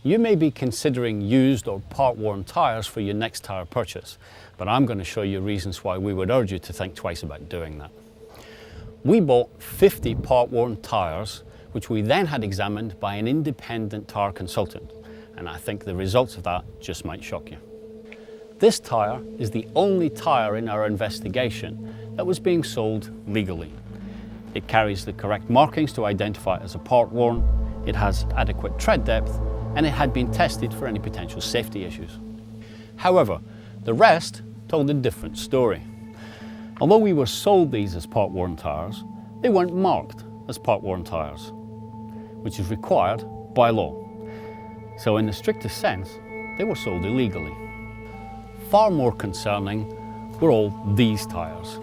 You may be considering used or part-worn tyres for your next tyre purchase, but I'm going to show you reasons why we would urge you to think twice about doing that. We bought 50 part-worn tyres, which we then had examined by an independent tyre consultant, and I think the results of that just might shock you. This tyre is the only tyre in our investigation that was being sold legally. It carries the correct markings to identify it as a part-worn, it has adequate tread depth, and it had been tested for any potential safety issues. However, the rest told a different story. Although we were sold these as part-worn tyres, they weren't marked as part-worn tyres, which is required by law. So in the strictest sense, they were sold illegally. Far more concerning were all these tyres,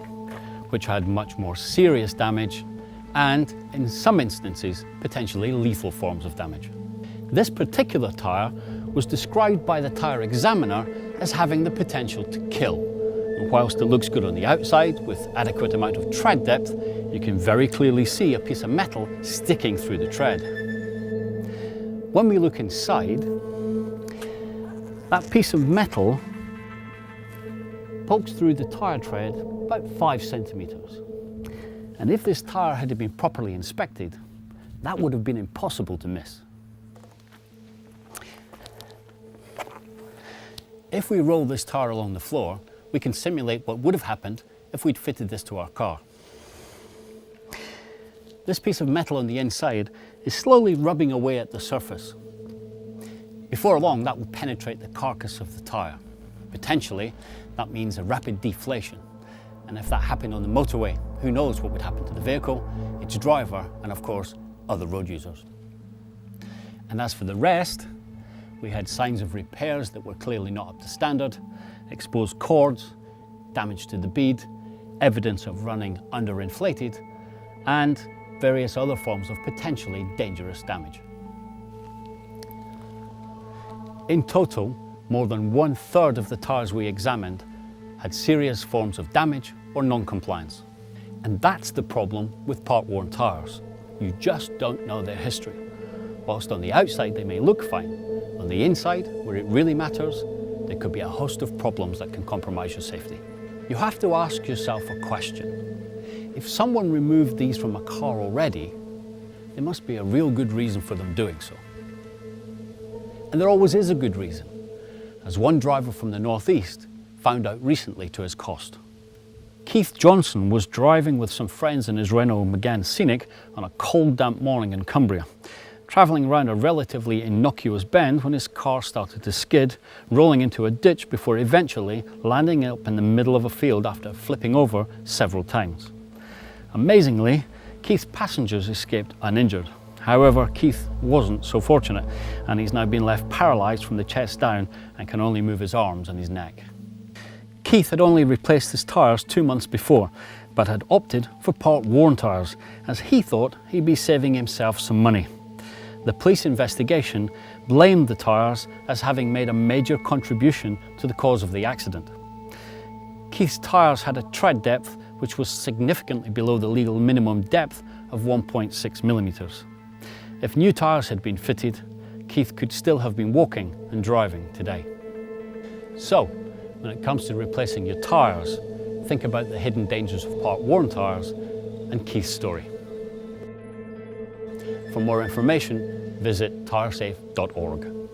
which had much more serious damage and, in some instances, potentially lethal forms of damage. This particular tyre was described by the tyre examiner as having the potential to kill. And whilst it looks good on the outside with adequate amount of tread depth, you can very clearly see a piece of metal sticking through the tread. When we look inside, that piece of metal pokes through the tyre tread about 5 centimetres. And if this tyre had been properly inspected, that would have been impossible to miss. If we roll this tyre along the floor, we can simulate what would have happened if we'd fitted this to our car. This piece of metal on the inside is slowly rubbing away at the surface. Before long, that will penetrate the carcass of the tyre. Potentially, that means a rapid deflation. And if that happened on the motorway, who knows what would happen to the vehicle, its driver, and of course, other road users. And as for the rest, we had signs of repairs that were clearly not up to standard, exposed cords, damage to the bead, evidence of running underinflated, and various other forms of potentially dangerous damage. In total, more than 1/3 of the tyres we examined had serious forms of damage or non-compliance. And that's the problem with part-worn tyres. You just don't know their history. Whilst on the outside they may look fine, on the inside, where it really matters, there could be a host of problems that can compromise your safety. You have to ask yourself a question. If someone removed these from a car already, there must be a real good reason for them doing so. And there always is a good reason, as one driver from the northeast found out recently to his cost. Keith Johnson was driving with some friends in his Renault Megane Scenic on a cold, damp morning in Cumbria, travelling around a relatively innocuous bend when his car started to skid, rolling into a ditch before eventually landing up in the middle of a field after flipping over several times. Amazingly, Keith's passengers escaped uninjured. However, Keith wasn't so fortunate, and he's now been left paralysed from the chest down and can only move his arms and his neck. Keith had only replaced his tyres 2 months before, but had opted for part-worn tyres, as he thought he'd be saving himself some money. The police investigation blamed the tyres as having made a major contribution to the cause of the accident. Keith's tyres had a tread depth which was significantly below the legal minimum depth of 1.6 millimetres. If new tyres had been fitted, Keith could still have been walking and driving today. So, when it comes to replacing your tyres, think about the hidden dangers of part-worn tyres and Keith's story. For more information, visit tyresafe.org.